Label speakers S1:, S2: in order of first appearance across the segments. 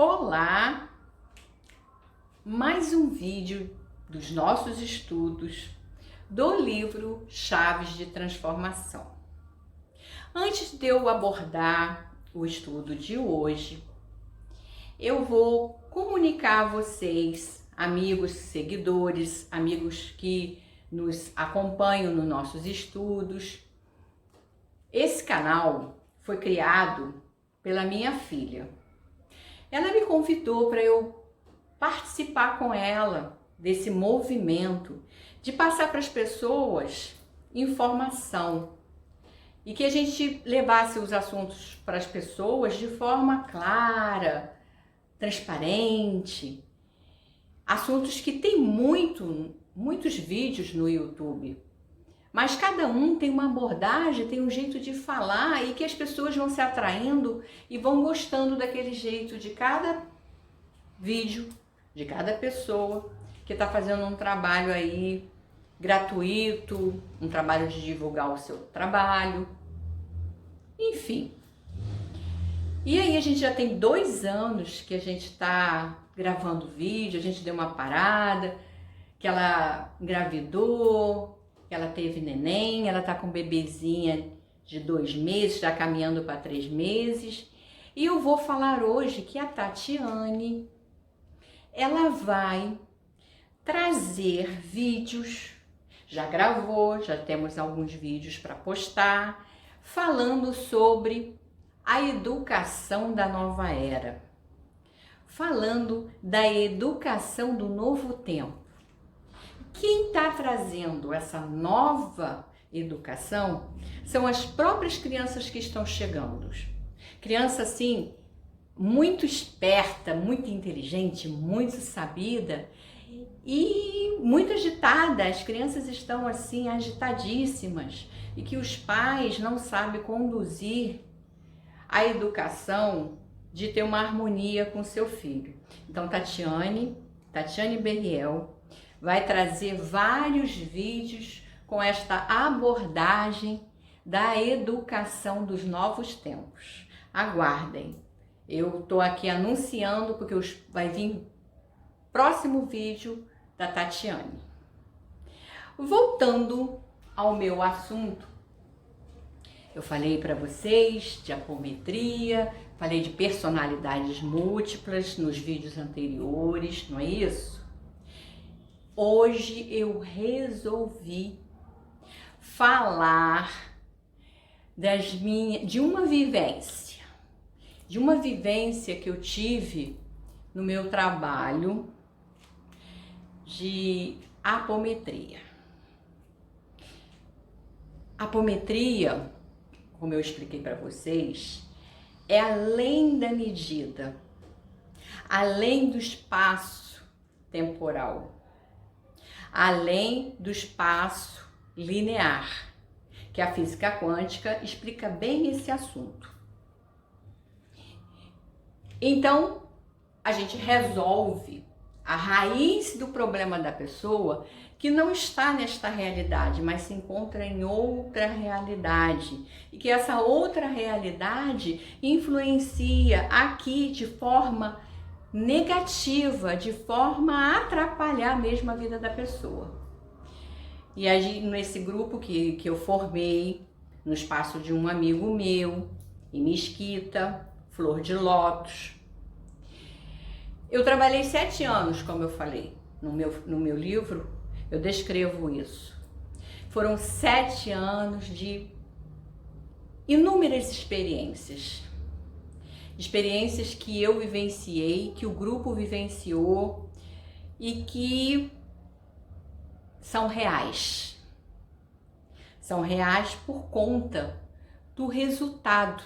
S1: Olá! Mais um vídeo dos nossos estudos do livro Chaves de Transformação. Antes de eu abordar o estudo de hoje, eu vou comunicar a vocês, amigos, seguidores, amigos que nos acompanham nos nossos estudos. Esse canal foi criado pela minha filha. Ela me convidou para eu participar com ela desse movimento de passar para as pessoas informação e que a gente levasse os assuntos para as pessoas de forma clara, transparente. Assuntos que tem muitos vídeos no YouTube, mas cada um tem uma abordagem, tem um jeito de falar e que as pessoas vão se atraindo e vão gostando daquele jeito de cada vídeo, de cada pessoa que está fazendo um trabalho aí gratuito, um trabalho de divulgar o seu trabalho, enfim. E aí a gente já tem 2 anos que a gente está gravando vídeo, a gente deu uma parada, que ela engravidou, que ela teve neném, ela tá com bebezinha de 2 meses, está caminhando para 3 meses. E eu vou falar hoje que a Tatiane, ela vai trazer vídeos, já gravou, já temos alguns vídeos para postar, falando sobre a educação da nova era, falando da educação do novo tempo. Quem está trazendo essa nova educação são as próprias crianças que estão chegando. Criança, assim, muito esperta, muito inteligente, muito sabida e muito agitada. As crianças estão, assim, agitadíssimas e que os pais não sabem conduzir a educação de ter uma harmonia com seu filho. Então, Tatiane Berriel vai trazer vários vídeos com esta abordagem da educação dos novos tempos. Aguardem, eu estou aqui anunciando porque vai vir próximo vídeo da Tatiane. Voltando ao meu assunto, eu falei para vocês de apometria, falei de personalidades múltiplas nos vídeos anteriores, não é isso? Hoje eu resolvi falar de uma vivência que eu tive no meu trabalho de apometria. Apometria, como eu expliquei para vocês, é além da medida, além do espaço temporal, além do espaço linear, que a física quântica explica bem esse assunto. Então, a gente resolve a raiz do problema da pessoa que não está nesta realidade, mas se encontra em outra realidade. E que essa outra realidade influencia aqui de forma negativa, de forma a atrapalhar mesmo a vida da pessoa. E aí, nesse grupo que eu formei, no espaço de um amigo meu, em Mesquita, Flor de Lótus, eu trabalhei 7 anos, como eu falei, no meu livro, eu descrevo isso. Foram 7 anos de inúmeras experiências. Experiências que eu vivenciei, que o grupo vivenciou e que são reais. São reais por conta do resultado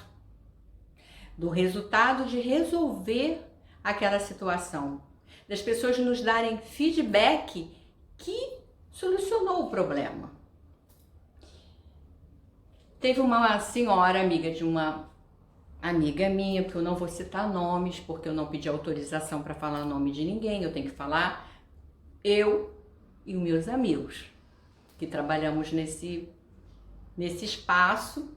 S1: de resolver aquela situação, das pessoas nos darem feedback que solucionou o problema. Teve uma senhora amiga de uma amiga minha, que eu não vou citar nomes, porque eu não pedi autorização para falar o nome de ninguém, eu tenho que falar eu e os meus amigos, que trabalhamos nesse espaço,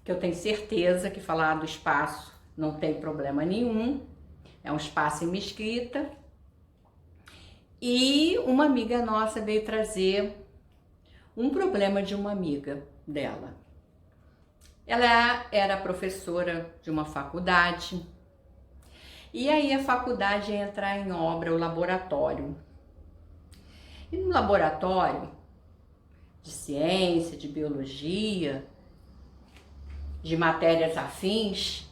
S1: que eu tenho certeza que falar do espaço não tem problema nenhum, É um espaço em Mesquita. E uma amiga nossa veio trazer um problema de uma amiga dela. Ela era professora de uma faculdade, e aí a faculdade ia entrar em obra, o laboratório. E no laboratório de ciência, de biologia, de matérias afins,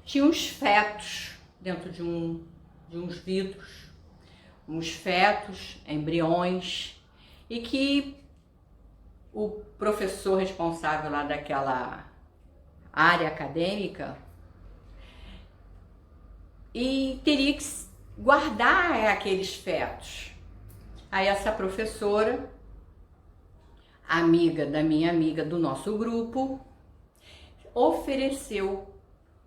S1: tinha uns fetos dentro de uns vidros, uns fetos, embriões, e que o professor responsável lá daquela área acadêmica e teria que guardar aqueles fetos. Aí essa professora, amiga da minha amiga do nosso grupo, ofereceu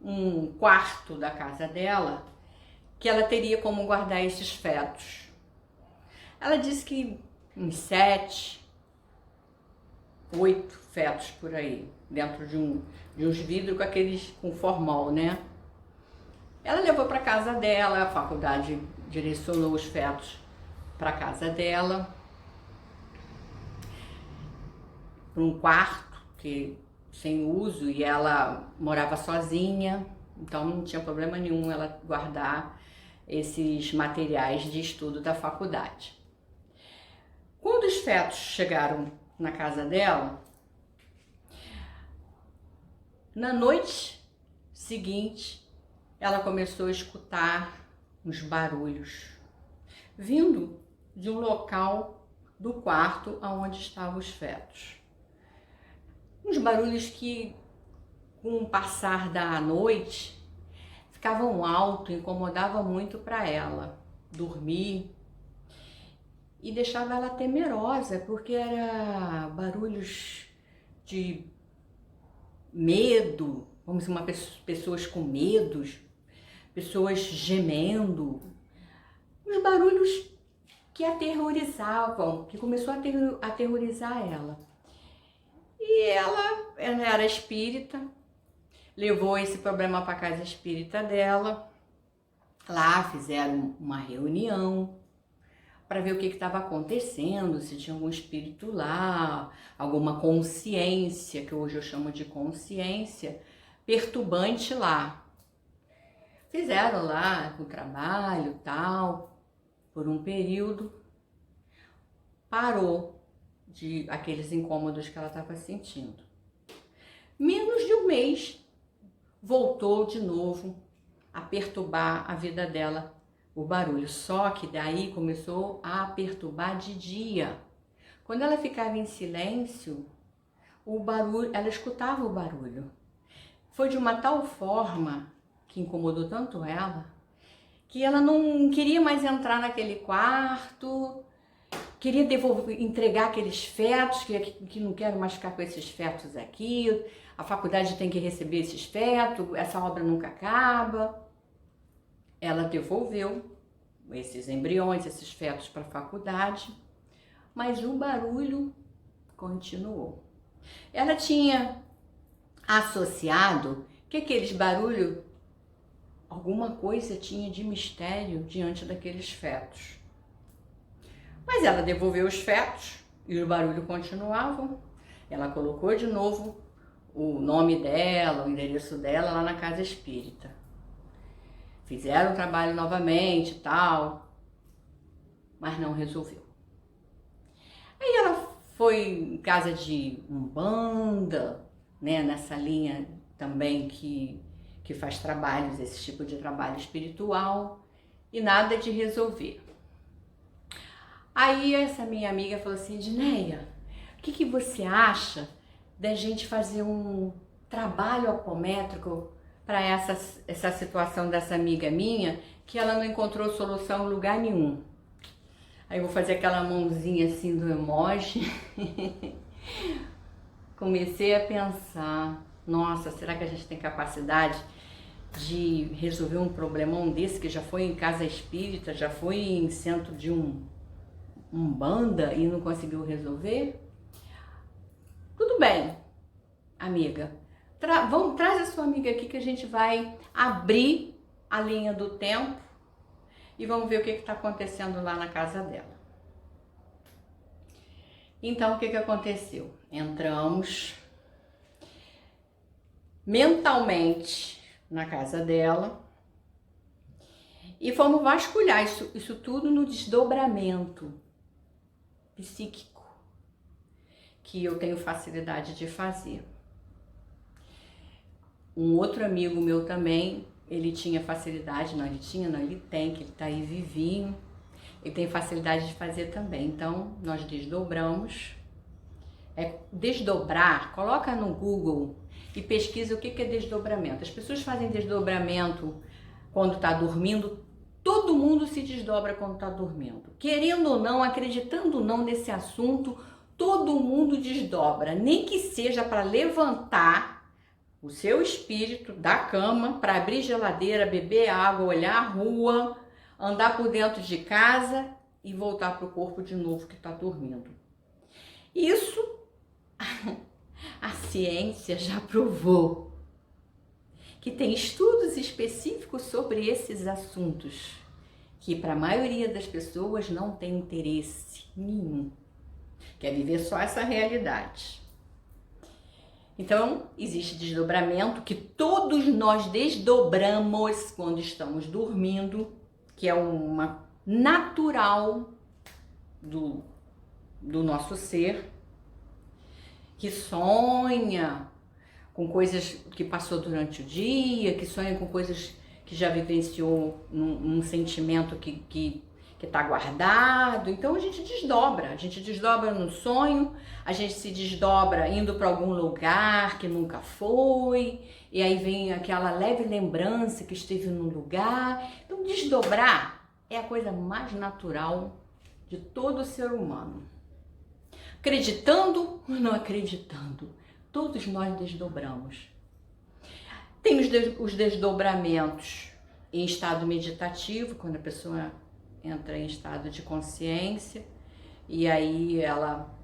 S1: um quarto da casa dela que ela teria como guardar esses fetos. Ela disse que uns 7, 8 fetos por aí, dentro de uns vidros com formol, né? Ela levou para casa dela, a faculdade direcionou os fetos para casa dela, para um quarto que sem uso, e ela morava sozinha, então não tinha problema nenhum ela guardar esses materiais de estudo da faculdade. Quando os fetos chegaram na casa dela, na noite seguinte, ela começou a escutar uns barulhos vindo de um local do quarto onde estavam os fetos. Uns barulhos que, com o passar da noite, ficavam altos, incomodavam muito para ela dormir e deixava ela temerosa, porque era barulhos de medo, vamos dizer, pessoas com medos, pessoas gemendo, uns barulhos que aterrorizavam, que começou a aterrorizar ela. E ela era espírita, levou esse problema para a casa espírita dela. Lá fizeram uma reunião para ver o que estava acontecendo, se tinha algum espírito lá, alguma consciência, que hoje eu chamo de consciência, perturbante lá. Fizeram lá o trabalho, tal, por um período, parou de aqueles incômodos que ela estava sentindo. Menos de um mês, voltou de novo a perturbar a vida dela o barulho, só que daí começou a perturbar de dia. Quando ela ficava em silêncio, o barulho, ela escutava o barulho. Foi de uma tal forma que incomodou tanto ela, que ela não queria mais entrar naquele quarto, queria entregar aqueles fetos, que não quero mais ficar com esses fetos aqui, a faculdade tem que receber esses fetos, essa obra nunca acaba. Ela devolveu esses embriões, esses fetos para a faculdade, mas o barulho continuou. Ela tinha associado que aqueles barulhos, alguma coisa tinha de mistério diante daqueles fetos. Mas ela devolveu os fetos e o barulho continuava. Ela colocou de novo o nome dela, o endereço dela lá na casa espírita. Fizeram o trabalho novamente e tal, mas não resolveu. Aí ela foi em casa de umbanda, né, nessa linha também que faz trabalhos, esse tipo de trabalho espiritual, e nada de resolver. Aí essa minha amiga falou assim: Edneia, o que você acha da gente fazer um trabalho apométrico para essa situação dessa amiga minha, que ela não encontrou solução em lugar nenhum? Aí eu vou fazer aquela mãozinha assim do emoji. Comecei a pensar, nossa, será que a gente tem capacidade de resolver um problemão desse, que já foi em casa espírita, já foi em centro de umbanda e não conseguiu resolver? Tudo bem, amiga. Traz a sua amiga aqui que a gente vai abrir a linha do tempo e vamos ver o que está acontecendo lá na casa dela. Então, o que aconteceu? Entramos mentalmente na casa dela e fomos vasculhar isso tudo no desdobramento psíquico, que eu tenho facilidade de fazer. Um outro amigo meu também, ele tinha facilidade, não, ele tem, que ele tá aí vivinho, ele tem facilidade de fazer também. Então, nós desdobramos. Desdobrar, coloca no Google e pesquisa o que é desdobramento. As pessoas fazem desdobramento quando está dormindo, todo mundo se desdobra quando está dormindo. Querendo ou não, acreditando ou não nesse assunto, todo mundo desdobra, nem que seja para levantar o seu espírito da cama, para abrir geladeira, beber água, olhar a rua, andar por dentro de casa e voltar para o corpo de novo que está dormindo. Isso a ciência já provou que tem estudos específicos sobre esses assuntos, que para a maioria das pessoas não tem interesse nenhum, quer viver só essa realidade. Então, existe desdobramento que todos nós desdobramos quando estamos dormindo, que é uma natural do nosso ser, que sonha com coisas que passou durante o dia, que sonha com coisas que já vivenciou num sentimento que está guardado. Então a gente desdobra no sonho, a gente se desdobra indo para algum lugar que nunca foi, e aí vem aquela leve lembrança que esteve num lugar. Então desdobrar é a coisa mais natural de todo ser humano. Acreditando ou não acreditando, todos nós desdobramos. Tem os desdobramentos em estado meditativo, quando a pessoa entra em estado de consciência e aí ela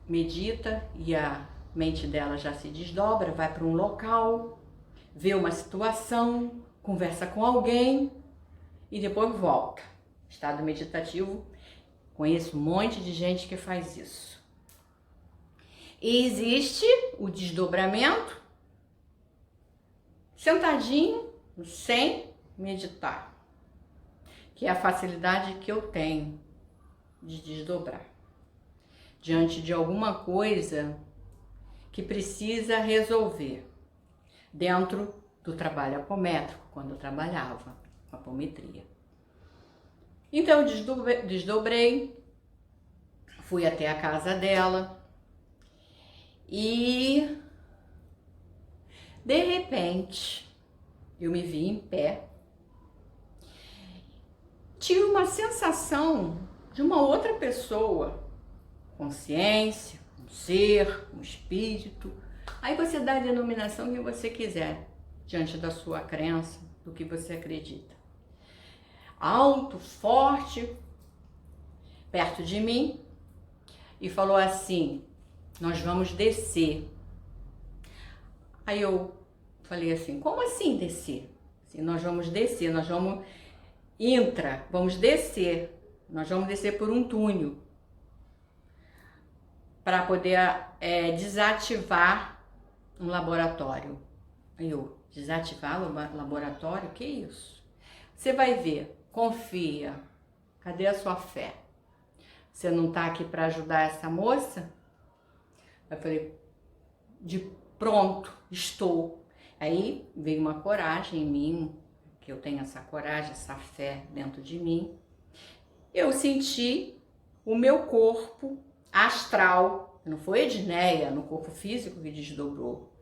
S1: medita e a mente dela já se desdobra, vai para um local, vê uma situação, conversa com alguém e depois volta. Estado meditativo, conheço um monte de gente que faz isso. E existe o desdobramento sentadinho, sem meditar, que é a facilidade que eu tenho de desdobrar diante de alguma coisa que precisa resolver dentro do trabalho apométrico, quando eu trabalhava com apometria. Então eu desdobrei, fui até a casa dela e de repente eu me vi em pé. Tive uma sensação de uma outra pessoa, consciência, um ser, um espírito. Aí você dá a denominação que você quiser, diante da sua crença, do que você acredita. Alto, forte, perto de mim, e falou assim: nós vamos descer. Aí eu falei assim: como assim descer? Assim, nós vamos descer, nós vamos vamos descer, nós vamos descer por um túnel para poder desativar um laboratório. Aí eu, desativar o laboratório? Que isso? Você vai ver, confia, cadê a sua fé? Você não tá aqui para ajudar essa moça? Eu falei, de pronto, estou. Aí veio uma coragem em mim, que eu tenho essa coragem, essa fé dentro de mim. Eu senti o meu corpo astral, não foi Edneia, no corpo físico que desdobrou.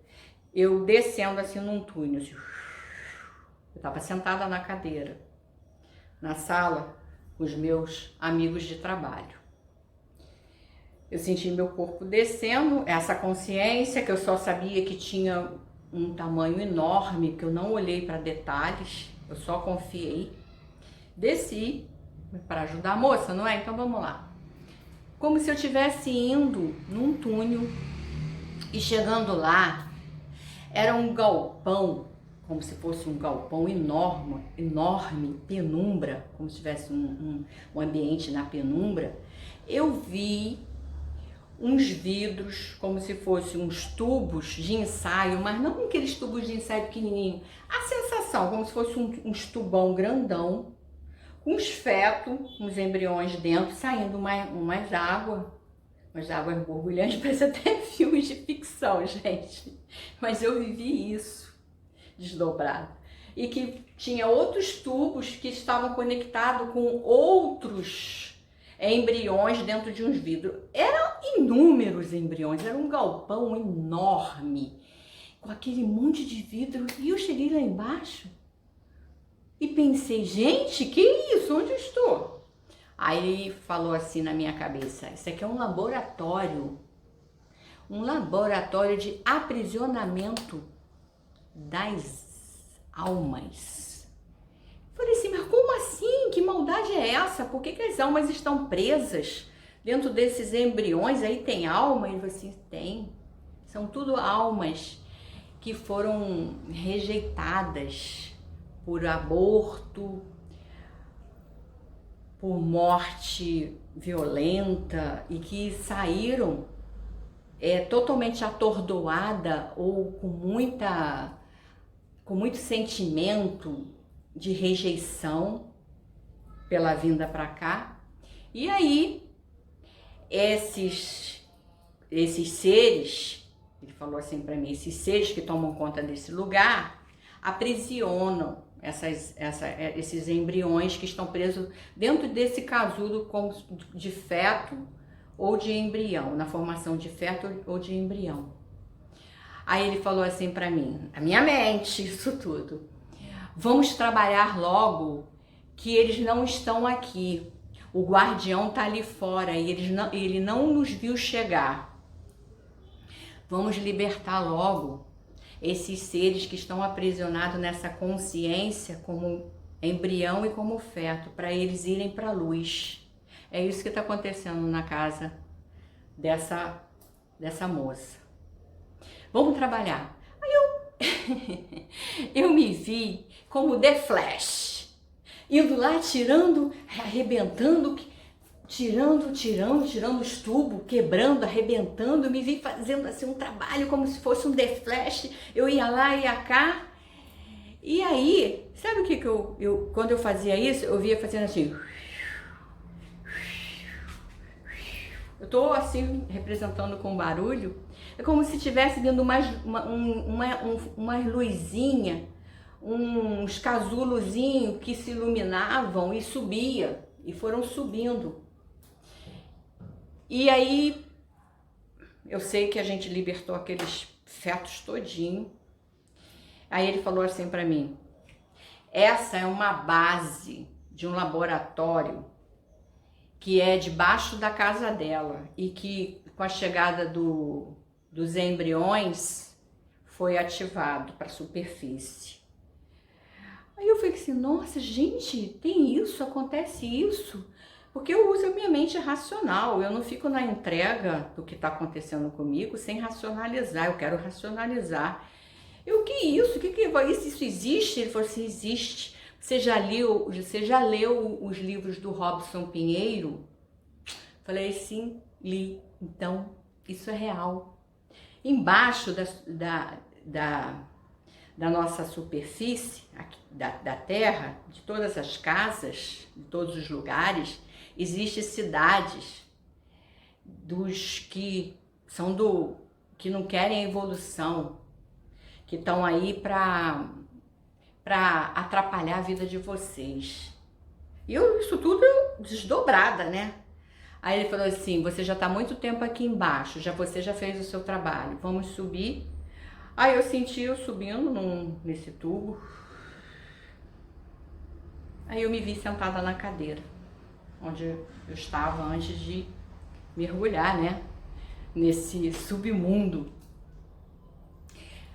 S1: Eu descendo assim num túnel, assim, eu estava sentada na cadeira, na sala, com os meus amigos de trabalho. Eu senti meu corpo descendo, essa consciência que eu só sabia que tinha um tamanho enorme, que eu não olhei para detalhes, eu só confiei. Desci para ajudar a moça, não é? Então vamos lá. Como se eu estivesse indo num túnel e chegando lá, era um galpão como se fosse um galpão enorme, enorme, penumbra, como se tivesse um ambiente na penumbra, eu vi uns vidros, como se fossem uns tubos de ensaio, mas não aqueles tubos de ensaio pequenininho. A sensação, como se fosse uns tubão grandão, com uns fetos, uns embriões dentro, saindo umas águas borbulhantes, parece até filmes de ficção, gente. Mas eu vivi isso, desdobrado. E que tinha outros tubos que estavam conectados com outros embriões dentro de uns vidros. Eram inúmeros embriões, era um galpão enorme, com aquele monte de vidro. E eu cheguei lá embaixo e pensei, gente, que isso? Onde eu estou? Aí falou assim na minha cabeça, isso aqui é um laboratório de aprisionamento das almas. Falei assim, mas como assim? Que maldade é essa? Por que as almas estão presas dentro desses embriões? Aí tem alma? Ele falou assim, tem. São tudo almas que foram rejeitadas por aborto, por morte violenta e que saíram totalmente atordoada ou com muito sentimento de rejeição pela vinda para cá. E aí esses seres, ele falou assim para mim, esses seres que tomam conta desse lugar aprisionam esses embriões que estão presos dentro desse casulo de feto ou de embrião, na formação de feto ou de embrião. Aí ele falou assim para mim, a minha mente, isso tudo, vamos trabalhar logo que eles não estão aqui, o guardião tá ali fora e ele não nos viu chegar. Vamos libertar logo esses seres que estão aprisionados nessa consciência como embrião e como feto, para eles irem para a luz. É isso que está acontecendo na casa dessa moça. Vamos trabalhar. Aí eu me vi como The Flash, indo lá tirando, arrebentando, tirando os tubos, quebrando, arrebentando. Eu me vi fazendo assim um trabalho como se fosse um The Flash. Eu ia lá, ia cá. E aí, sabe o que eu quando eu fazia isso, eu via fazendo assim. Eu tô assim, representando com barulho. É como se estivesse dando umas luzinhas, uns casulozinhos que se iluminavam e subia. E foram subindo. E aí, eu sei que a gente libertou aqueles fetos todinho. Aí ele falou assim para mim, essa é uma base de um laboratório que é debaixo da casa dela e que com a chegada dos embriões foi ativado para a superfície. Aí eu falei assim, nossa, gente, tem isso, acontece isso? Porque eu uso a minha mente racional, eu não fico na entrega do que está acontecendo comigo sem racionalizar, eu quero racionalizar. Eu, que isso? Isso existe? Ele falou assim, existe. Você já leu os livros do Robson Pinheiro? Falei, sim, li. Então, isso é real. Embaixo da nossa superfície, aqui, da terra, de todas as casas, de todos os lugares, existem cidades dos que são que não querem a evolução, que estão aí para atrapalhar a vida de vocês. E isso tudo desdobrada, né? Aí ele falou assim, você já está muito tempo aqui embaixo, você já fez o seu trabalho, vamos subir. Aí eu senti eu subindo nesse tubo. Aí eu me vi sentada na cadeira, onde eu estava antes de mergulhar, né? Nesse submundo.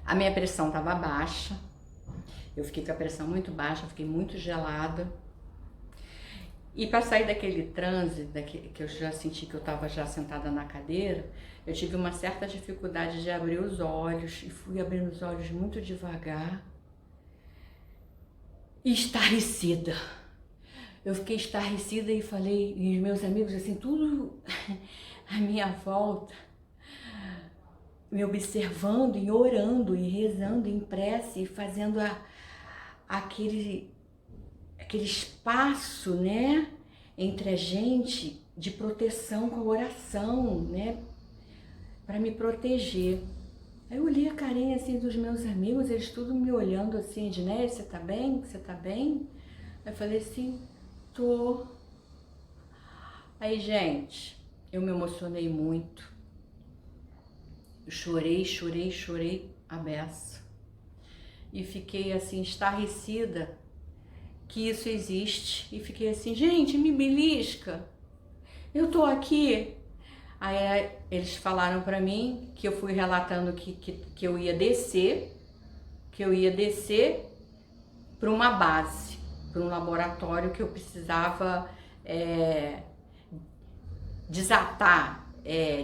S1: A minha pressão estava baixa, eu fiquei com a pressão muito baixa, fiquei muito gelada. E para sair daquele transe, que eu já senti que eu estava já sentada na cadeira, eu tive uma certa dificuldade de abrir os olhos, e fui abrindo os olhos muito devagar. estarrecida. Eu fiquei estarrecida e falei, e os meus amigos assim, tudo à minha volta, me observando e orando e rezando em prece, e fazendo aquele espaço, né, entre a gente de proteção com a oração, né, para me proteger. Aí eu olhei a carinha assim dos meus amigos, eles tudo me olhando assim, Edneia, você tá bem? Você tá bem? Aí eu falei assim, tô. Aí, gente, eu me emocionei muito. Eu chorei a beça. E fiquei assim, estarrecida que isso existe. E fiquei assim, gente, me belisca. Eu tô aqui. Aí eles falaram pra mim que eu fui relatando que eu ia descer, para uma base, para um laboratório que eu precisava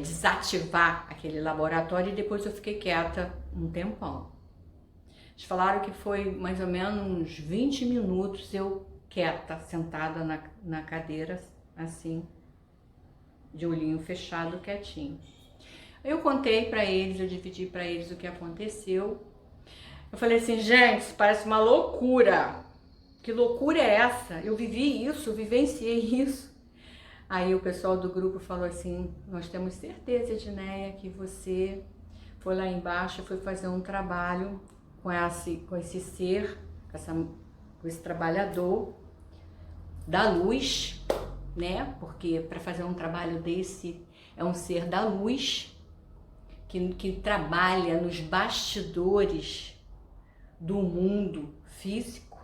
S1: desativar aquele laboratório, e depois eu fiquei quieta um tempão. Eles falaram que foi mais ou menos uns 20 minutos eu quieta, sentada na cadeira, assim, de olhinho fechado, quietinho. Eu contei pra eles, eu dividi pra eles o que aconteceu. Eu falei assim, gente, isso parece uma loucura. Que loucura é essa? Eu vivi isso, eu vivenciei isso. Aí o pessoal do grupo falou assim, nós temos certeza, Edneia, que você foi lá embaixo, foi fazer um trabalho com esse ser, com esse trabalhador da luz, né? Porque para fazer um trabalho desse é um ser da luz que trabalha nos bastidores do mundo físico,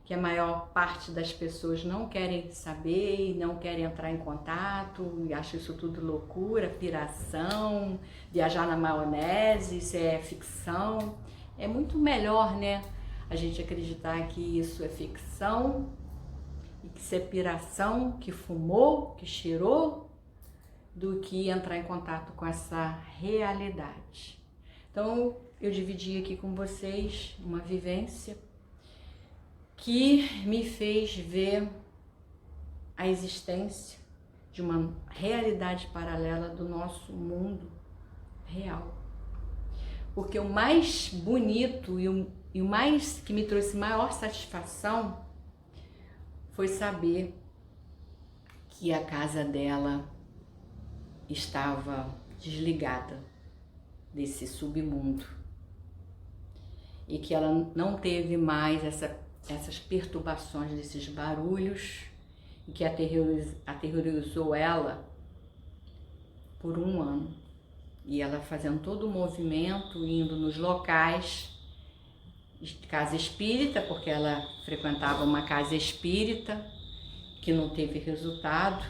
S1: que a maior parte das pessoas não querem saber e não querem entrar em contato, e acham isso tudo loucura, piração, viajar na maionese, isso é ficção. É muito melhor, né, a gente acreditar que isso é ficção e que isso é piração, que fumou, que cheirou, do que entrar em contato com essa realidade. Então, eu dividi aqui com vocês uma vivência que me fez ver a existência de uma realidade paralela do nosso mundo real. Porque o mais bonito e o mais que me trouxe maior satisfação foi saber que a casa dela estava desligada desse submundo e que ela não teve mais essas perturbações, desses barulhos, e que aterrorizou ela por um ano. E ela fazendo todo o movimento, indo nos locais de casa espírita, porque ela frequentava uma casa espírita que não teve resultado,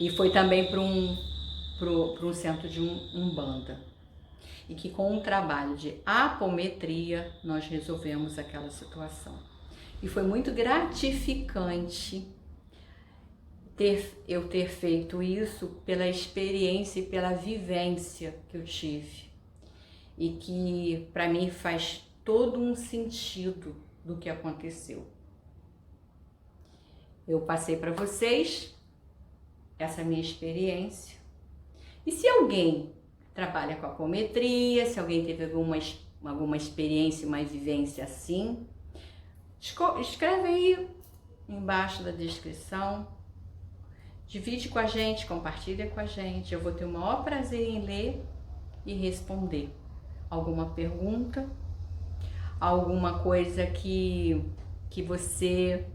S1: e foi também para um centro de Umbanda. E que com um trabalho de apometria nós resolvemos aquela situação. E foi muito gratificante eu ter feito isso pela experiência e pela vivência que eu tive. E que para mim faz todo um sentido do que aconteceu. Eu passei para vocês essa minha experiência. E se alguém trabalha com apometria, se alguém teve alguma experiência, uma vivência assim, escreve aí embaixo da descrição, divide com a gente, compartilha com a gente. Eu vou ter o maior prazer em ler e responder alguma pergunta, alguma coisa que você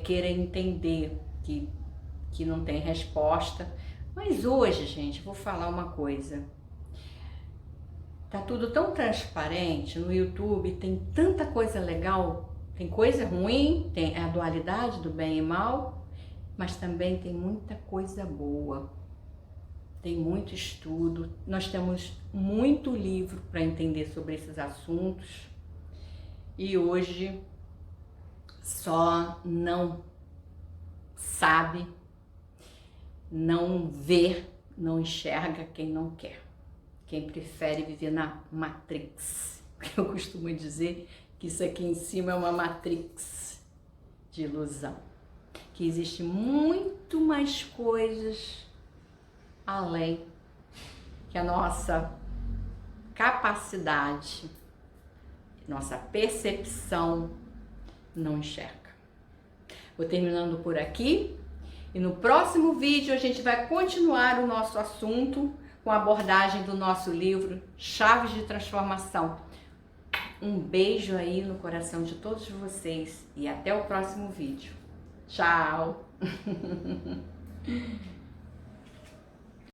S1: queira entender, que não tem resposta. Mas hoje, gente, vou falar uma coisa. Tá tudo tão transparente no YouTube, tem tanta coisa legal, tem coisa ruim, tem a dualidade do bem e mal, mas também tem muita coisa boa. Tem muito estudo, nós temos muito livro para entender sobre esses assuntos. E hoje só não sabe, não vê, não enxerga quem não quer. Quem prefere viver na Matrix. Eu costumo dizer que que isso aqui em cima é uma matrix de ilusão, que existe muito mais coisas além que a nossa capacidade, nossa percepção não enxerga. Vou terminando por aqui e no próximo vídeo a gente vai continuar o nosso assunto com a abordagem do nosso livro Chaves de Transformação. Um beijo aí no coração de todos vocês e até o próximo vídeo. Tchau!